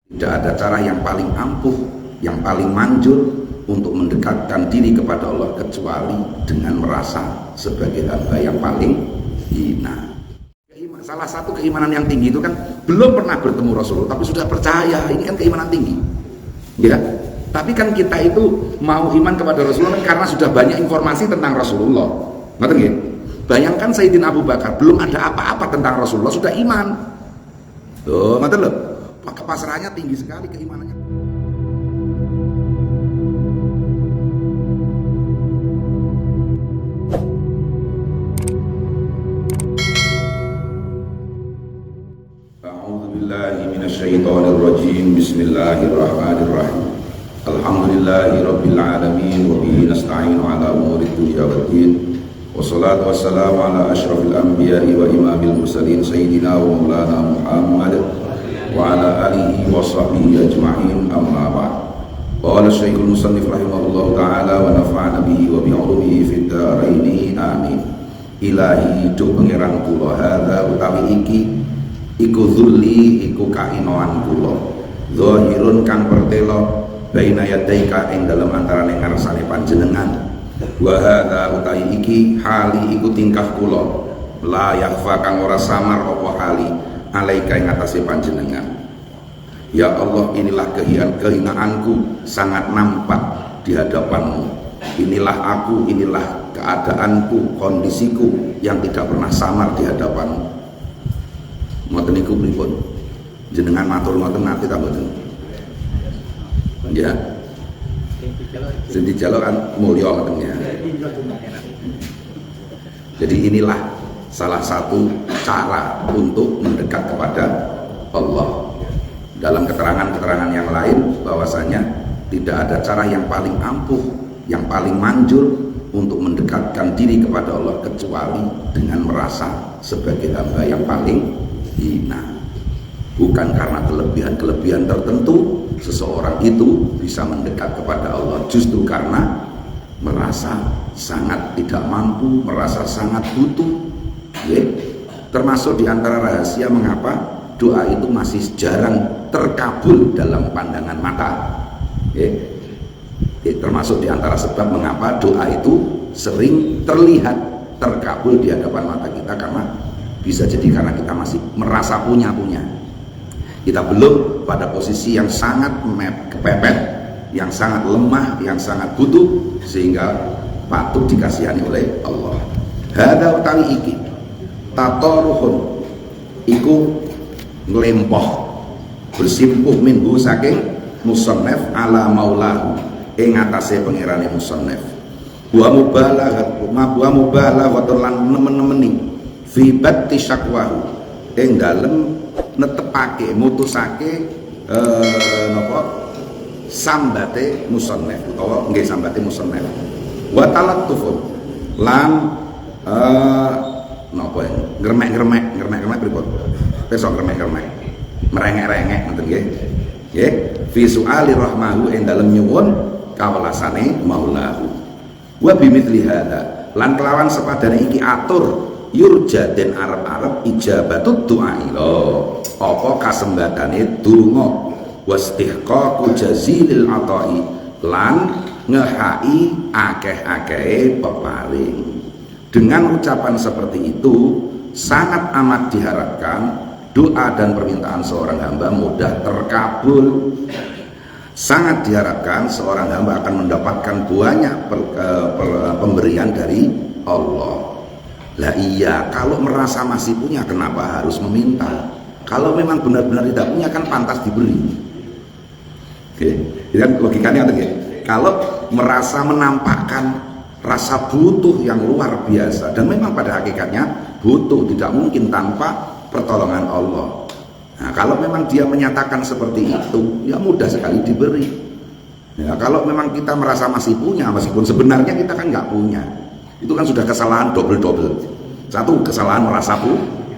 Tidak ada cara yang paling ampuh, yang paling manjur untuk mendekatkan diri kepada Allah kecuali dengan merasa sebagai hamba yang paling hina. Salah satu keimanan yang tinggi itu kan belum pernah bertemu Rasulullah tapi sudah percaya, ini kan keimanan tinggi, ya. Tapi kan kita itu mau iman kepada Rasulullah karena sudah banyak informasi tentang Rasulullah. Ngerti nggih? Bayangkan Sayyidina Abu Bakar belum ada apa-apa tentang Rasulullah sudah iman. Loh, ngerti lho? Kepasrahannya tinggi sekali keimanannya. A'udzubillahi minasyaitonirrajim. Bismillahirrahmanirrahim. Alhamdulillahirabbil alamin wa bihi nasta'inu ala umurid dunya waddin. Wassalatu wassalamu ala asyrafil anbiya'i wa imamil mursalin sayyidina wa maulana Muhammad wa ala alihi wa sahbihi ajma'in, amma ba'd. Qala Syekhul Musannif rahimahullahu ta'ala wa nafa'ana bihi wa bi'ulumihi fid dharaini amin. Ilahi do pangeran kula hadza utawi iki iku dzulli iku kainoan kula zahirun kang pertelo baina yadaika ing dalem antarane ngarsane panjenengan wa hadza utawi iki hali iku tingkah kula la yakhfa kang ora samar apa hali alaika ing atase panjenengan. Ya Allah, inilah kehinaanku sangat nampak di hadapanmu. Inilah aku, inilah keadaanku, kondisiku yang tidak pernah samar di hadapanmu. Ngoten niku pripun? Jenengan matur ngoten nate ta mboten? Ya. Sing dijaluk kan mulya ngoten ya. Jadi inilah salah satu cara untuk mendekat kepada Allah. Dalam keterangan-keterangan yang lain bahwasanya tidak ada cara yang paling ampuh, yang paling manjur untuk mendekatkan diri kepada Allah kecuali dengan merasa sebagai hamba yang paling hina. Bukan karena kelebihan-kelebihan tertentu seseorang itu bisa mendekat kepada Allah, justru karena merasa sangat tidak mampu, merasa sangat butuh. Ya. Termasuk di antara rahasia mengapa doa itu masih jarang terkabul dalam pandangan mata. Ya. Termasuk di antara sebab mengapa doa itu sering terlihat terkabul di hadapan mata kita, karena bisa jadi karena kita masih merasa punya. Kita belum pada posisi yang sangat kepepet, yang sangat lemah, yang sangat butuh, sehingga patut dikasihani oleh Allah. Hadza utawi iki tataruhun iku nglempoh bersimpuh minhu saking musannaf ala maulahu ing atase pangerane musannaf wa mubalaghatun lan nemen-nemeni fi batti syakwahu ing dalem netepake mutusake napa sambate musannaf utawa nggih sambate musannaf wa talattufun lan napa ngremek-ngremek pripun besok ngremek-ngremek merengek-rengek ngoten nggih nggih fi su'ali rahmahu ing dalem nyuwun kawelasane maulahu wa bimithli hadza lan kelawan sepadane iki atur yurja den arep-arep ijabatut du'a ila apa kasembadane donga wastihqaqu jazilil ata'i lan ngehai akeh-akehe peparing. Dengan ucapan seperti itu sangat amat diharapkan doa dan permintaan seorang hamba mudah terkabul. Sangat diharapkan seorang hamba akan mendapatkan banyak pemberian dari Allah. Lah iya, kalau merasa masih punya kenapa harus meminta? Kalau memang benar-benar tidak punya kan pantas diberi. Oke, kan logikanya ada. Kalau merasa menampakkan rasa butuh yang luar biasa, dan memang pada hakikatnya butuh tidak mungkin tanpa pertolongan Allah. Nah, kalau memang dia menyatakan seperti itu, ya mudah sekali diberi. Ya, kalau memang kita merasa masih punya, meskipun sebenarnya kita kan nggak punya, itu kan sudah kesalahan double. Satu, kesalahan merasa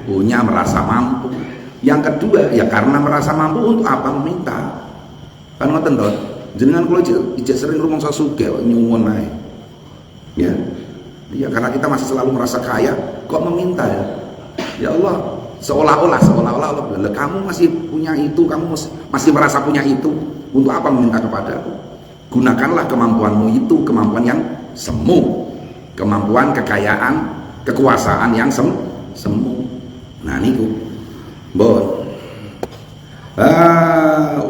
punya, merasa mampu. Yang kedua, ya karena merasa mampu untuk apa meminta? Kan ngoten to, jenengan kula ijek sering rumangsa sugih nyuwun ae. Ya. Ya karena kita masih selalu merasa kaya, kok meminta ya? Ya Allah, seolah-olah kamu masih punya itu, kamu masih merasa punya itu, untuk apa meminta kepadaku? Gunakanlah kemampuanmu itu, kemampuan yang semu, kemampuan kekayaan, kekuasaan yang semu. Nah niku mbon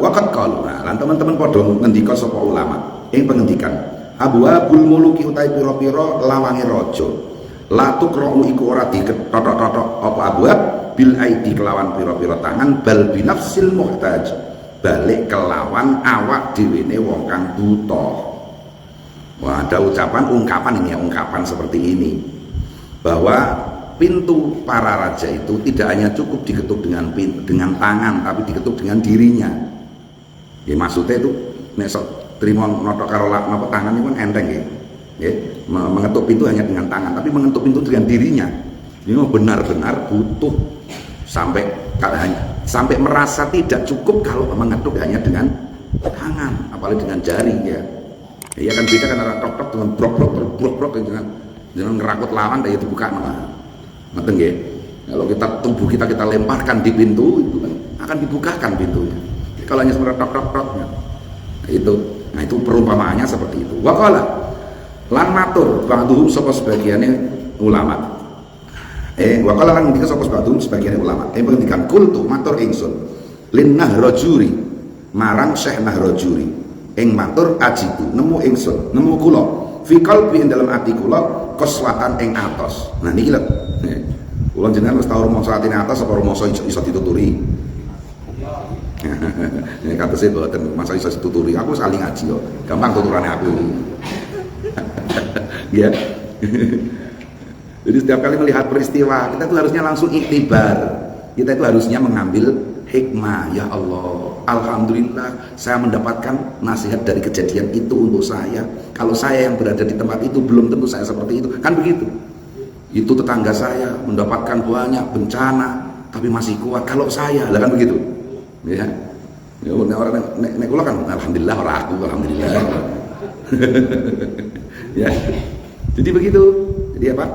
waqat qalu. Lan teman-teman padha ngendika sapa ulama ing pengendikan abwabul muluki utai pira-pira lawange raja la tuqra'u iku ora diketok-ketok apa abwab bil aidi kelawan pira-pira tangan bal binafsil muhtaj balik kelawan awak dhewene wong kang buta. Wah, ada ungkapan ini ya, ungkapan seperti ini bahwa pintu para raja itu tidak hanya cukup diketuk dengan tangan, tapi diketuk dengan dirinya. Ya maksudnya itu nek sok trimo notok karo napa tangan itu kan enteng ya. Ya, mengetuk pintu hanya dengan tangan, tapi mengetuk pintu dengan dirinya. Ini benar-benar butuh sampai merasa tidak cukup kalau mengetuk hanya dengan tangan, apalagi dengan jari ya. Ya kan beda kan orang tok-tok dengan brok-brok dengan ngerakut lawan dan itu bukan ngerti nggih. Kalau tubuh kita lemparkan di pintu itu kan akan dibukakan pintunya. Kalau hanya sekedar tok-tok nah, itu perumpamaannya seperti itu. Waqala lan matur ba'dhum sapa sebagiane ulama. Waqala lan ngendika sapa ba'dhum sebagiane ulama. Pengendikan kultu matur ingsun lin Nahrajuri marang Syekh Nahrajuri ing matur ajibu nemu ingsun nemu kula fi qalbi ing dalam ati kula koswatan ing atos. Nah niki lho. Kula jenengan wis tau rumangsa atine atos apa rumangsa iso dituturi. Ini kata saya boten masa iso dituturi. Aku saling ngaji yo. Gampang tuturane aku. Ya. Jadi setiap kali melihat peristiwa kita tuh harusnya langsung iktibar. Kita itu harusnya mengambil hikmah. Ya Allah, alhamdulillah saya mendapatkan nasihat dari kejadian itu untuk saya. Kalau saya yang berada di tempat itu belum tentu saya seperti itu. Kan begitu. Itu tetangga saya mendapatkan banyak bencana tapi masih kuat. Kalau saya, lah kan begitu. Ya. Ya orang nek kula kan alhamdulillah ora aku alhamdulillah. Ya. Jadi begitu. Jadi apa?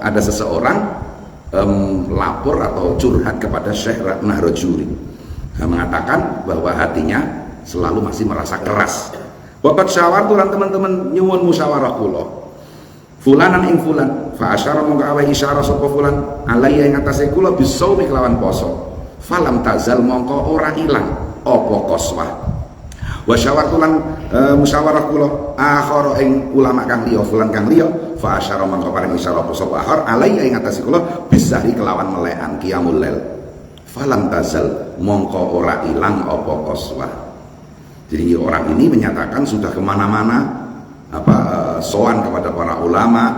Ada seseorang lapor atau curhat kepada Syekh Nahrajuri, mengatakan bahwa hatinya selalu masih merasa keras. Waqat syawartu lan teman-teman nyuwun musyawarah kula. Fulanan ing fulan, fa asyara mongko awe isyarah sapa fulan alaiya ing atase kula bisaumi kelawan poso. Falam tazal mongko ora ilang apa qaswah. Wa syawartu lan musyawarah kula akhara ing ulama kang liya fulan kang liya fa asyara mongko paring isyarah sapa akhar alaiya ing atase kula bisahri kelawan melekan qiyamul lail. Falam tazal mongko ora ilang apa qaswah. Jadi orang ini menyatakan sudah kemana-mana sowan kepada para ulama,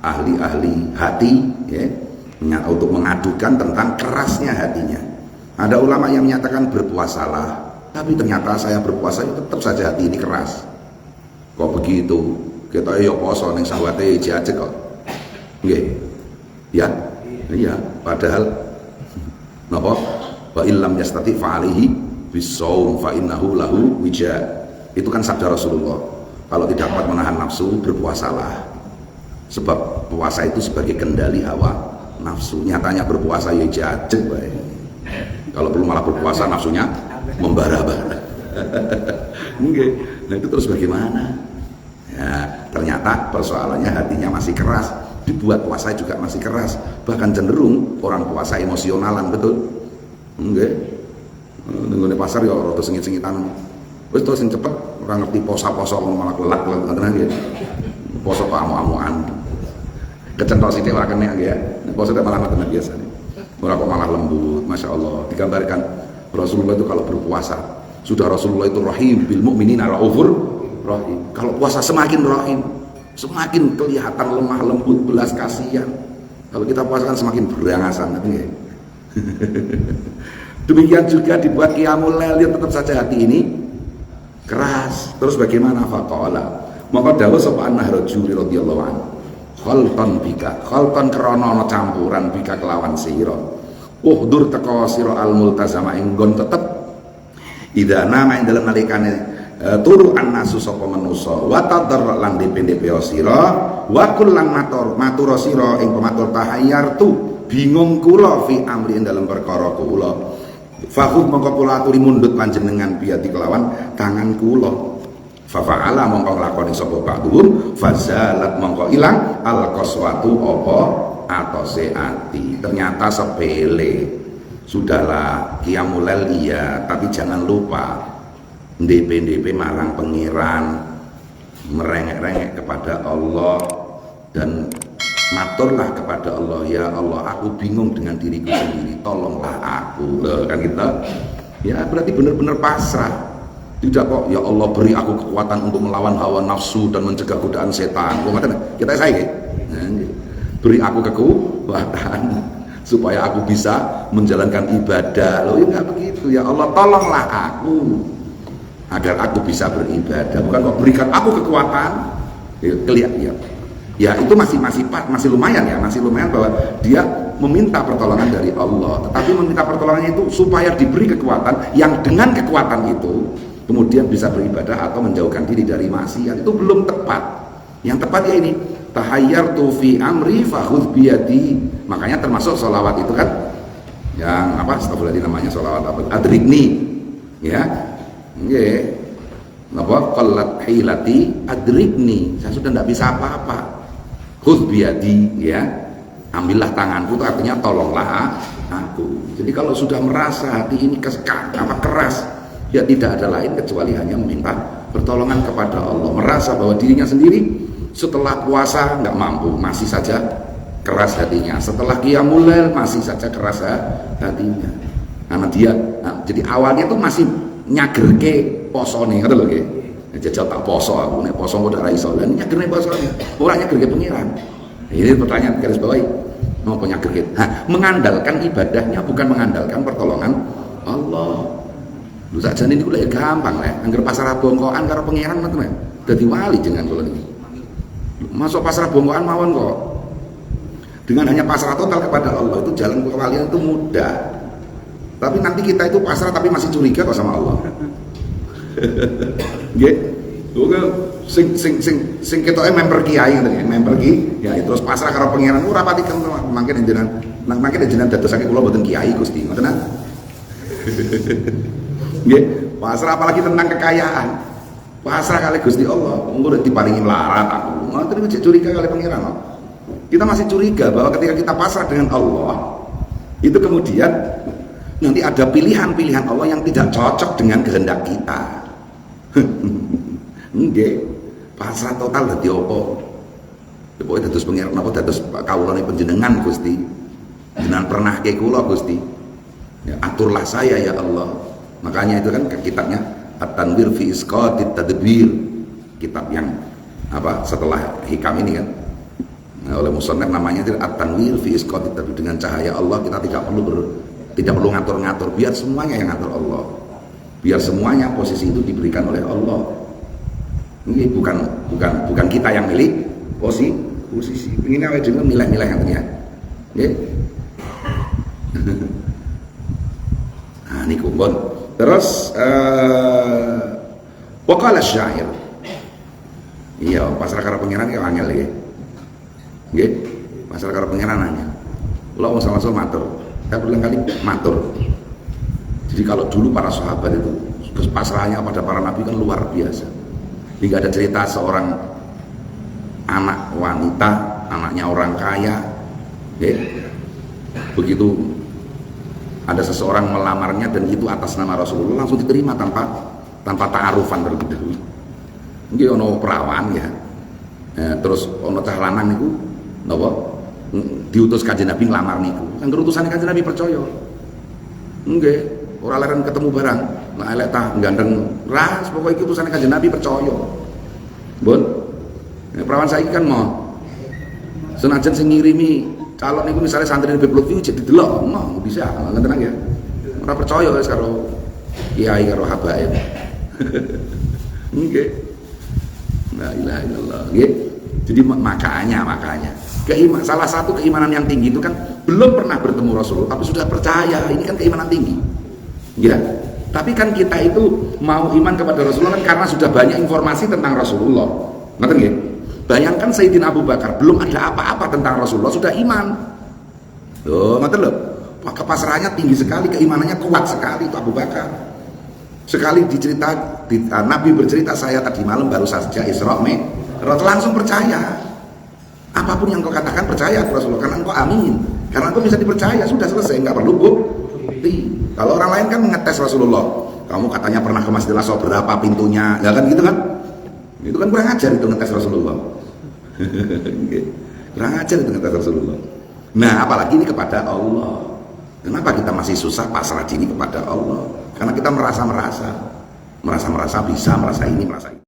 ahli-ahli hati ya, untuk mengadukan tentang kerasnya hatinya. Ada ulama yang menyatakan berpuasalah, tapi ternyata saya berpuasa tetap saja hati ini keras. Kok begitu? Kita ya poso ning sawate aja kok. Nggih. Ya. Iya, padahal napa? Wa illam yastati fa alihi bisawm fa innahu lahu wija. Itu kan sabda Rasulullah. Kalau tidak dapat menahan nafsu, berpuasalah. Sebab puasa itu sebagai kendali hawa nafsu. Nyatanya berpuasa ya jajek bae. Kalau belum malah berpuasa nafsunya membara-bara. Nggih. Nah itu terus bagaimana? Ya, ternyata persoalannya hatinya masih keras. Dibuat puasa juga masih keras. Bahkan cenderung orang puasa emosionalan, betul? Nggih. Nggone pasar ya rada sengit-sengitan. Wis terus sing cepet ora ngerti poso-poso malah kelak-kelak ngoten nggih. Poso kok amu-amuan. Kecentok sithik ora kena nggih ya. Poso malah ngoten biasa. Ora kok malah lembut, Masya Allah. Digambarkan Rasulullah itu kalau berpuasa, sudah Rasulullah itu rahim bil mukminina raufur rahim. Kalau puasa semakin rahim, semakin kelihatan lemah lembut, belas kasihan. Kalau kita puasa kan semakin berangasan nggih. Demikian juga dibuat qiyamul lail, tetap saja hati ini keras. Terus bagaimana? Faqala maka dawuh sapa Nahrajuri radhiyallahu anhu khalqan bika, khalqan krana ana campuran bika kelawan sira. Uhdur teka sira al multazama ing nggon tetep ida nama ing dalem nalikane turu annasu sapa manusa wa tadar lan dipendhepe sira wa kullan matur sira ing pematur tahayyartu bingung kula fi amri ing dalam perkara kula. Fakhud mongko kula aturi mundhut panjenengan biati kelawan tangan kula. Fafa'ala mongko nglakoni sapa ba'dhum fazalat mongko ilang al-qaswatu apa atose ati. Ternyata sepele. Sudahlah qiyamul lail iya, tapi jangan lupa ndp marang pengiran, merengek-rengek kepada Allah dan maturlah kepada Allah, ya Allah aku bingung dengan diriku sendiri, tolonglah aku. Loh, kan kita ya berarti benar-benar pasrah. Tidak kok ya Allah beri aku kekuatan untuk melawan hawa nafsu dan mencegah godaan setan. Kita saya beri aku kekuatan supaya aku bisa menjalankan ibadah. Loh ya enggak begitu, ya Allah tolonglah aku agar aku bisa beribadah, bukan kok berikan aku kekuatan. Kelihatan ya itu masih lumayan ya, masih lumayan bahwa dia meminta pertolongan dari Allah, tetapi meminta pertolongannya itu supaya diberi kekuatan yang dengan kekuatan itu kemudian bisa beribadah atau menjauhkan diri dari maksiat. Itu belum tepat. Yang tepat ya ini tahayyartu fi amri fakhudh biyadi. Makanya termasuk sholawat itu kan yang apa, astagfirullahaladzim, namanya sholawat apa, adrikni ya nggih, napa qallat hilati adrikni, saya sudah tidak bisa apa-apa. Khudh biyadi ya, ambillah tanganku, itu artinya tolonglah aku. Jadi kalau sudah merasa hati ini keras, ya tidak ada lain kecuali hanya meminta pertolongan kepada Allah. Merasa bahwa dirinya sendiri setelah puasa nggak mampu, masih saja keras hatinya. Setelah qiyamul lail masih saja keras hatinya. Karena dia jadi awalnya tuh masih nyagerke posone, ngoten lho nggih. Jajal tak poso aku, nek poso kok ora iso. Lah nyagerne posone, ora nyagerke pengiran. Ini pertanyaan garis bawahi. Napa nyagerke? Mengandalkan ibadahnya bukan mengandalkan pertolongan Allah. Lho sakjane niku lek gampang lek angger pasrah bongkokan karo pengiran ngoten lho. Dadi wali jenengan kula niki. Masuk pasrah bongkokan mawon kok. Dengan hanya pasrah total kepada Allah itu jalan kewalian itu mudah. Tapi nanti kita itu pasrah tapi masih curiga kok sama Allah. Nggih. Oke, sing ketoke member kiai ngoten nggih, member kiai terus pasrah karo pangeran ora pati mangke jenengan dadosake kula mboten kiai Gusti, ngoten ah. Nggih, pasrah apalagi tentang kekayaan. Pasrah kali Gusti Allah, engko diparingi melarat aku. Ngoten niku curiga kali pangeran. Kita masih curiga bahwa ketika kita pasrah dengan Allah, itu kemudian nanti ada pilihan-pilihan Allah yang tidak cocok dengan kehendak kita. Nggih, pasrah total dadi apa? Pokoke dados pangeran apa dados kawulane panjenengan Gusti. Jenengan pernah ke kula Gusti. Ya, aturlah saya ya Allah. Makanya itu kan kitabnya At-Tanwir fi Isqatit Tadbir. Kitab yang apa setelah Hikam ini kan. Nah, oleh musannaf namanya itu At-Tanwir fi Isqatit Tadbir. Dengan cahaya Allah kita tidak perlu ngatur-ngatur, biar semuanya yang ngatur Allah. Biar semuanya posisi itu diberikan oleh Allah. Ini bukan kita yang milih posisi. Ini awake dhewe milih-milih yang ternyata. Nggih. Nah niku pun. Terus waqala syair. Iya, pasrah karo pangeran ki angel iki. Nggih. Pasrah karo pangeran angel. Kula wong sama-sama matur. Saya berulang kali matur. Jadi kalau dulu para sahabat itu pasrahnya pada para nabi kan luar biasa. Tidak ada cerita seorang anak wanita, anaknya orang kaya, begitu ada seseorang melamarnya dan itu atas nama Rasulullah langsung diterima tanpa ta'arufan terlebih dahulu. Nggih ono perawan ya. Terus ono cah lanang niku napa diutus Kanjeng Nabi nglamar niku. Angger utusane Kanjeng Nabi percaya. Nggih, ora leren ketemu barang. Nah elek tah gandeng ras pokoke iki utusane Kanjeng Nabi percaya. Mbon. Perawan saiki kan mau senajan sing ngirimi calon niku misalnya santri Beblok iki jadi delok, mau bisa, ngoten ya. Ora percaya wis karo kiai karo habaib. Nggih. La ilaha illallah. Nggih. Jadi makanya salah satu keimanan yang tinggi itu kan belum pernah bertemu Rasulullah tapi sudah percaya, ini kan keimanan tinggi. Ya. Tapi kan kita itu mau iman kepada Rasulullah kan karena sudah banyak informasi tentang Rasulullah. Ngerti nggih? Bayangkan Sayyidina Abu Bakar belum ada apa-apa tentang Rasulullah sudah iman. Loh, ngoten lho. Kepasrahannya tinggi sekali, keimanannya kuat sekali itu Abu Bakar. Sekali Nabi bercerita, saya tadi malam baru saja Isra Mi'raj, langsung percaya. Apapun yang kau katakan percaya Rasulullah, karena engkau amin, karena engkau bisa dipercaya, sudah selesai, nggak perlu bukti. Kalau orang lain kan ngetes Rasulullah, kamu katanya pernah ke Masjidil Aqsa, berapa pintunya, ya kan gitu kan? Itu kan kurang ajar itu ngetes Rasulullah. Kurang ajar itu ngetes Rasulullah. Nah, apalagi ini kepada Allah. Kenapa kita masih susah pasrah diri kepada Allah? Karena kita merasa bisa, merasa ini, merasa itu.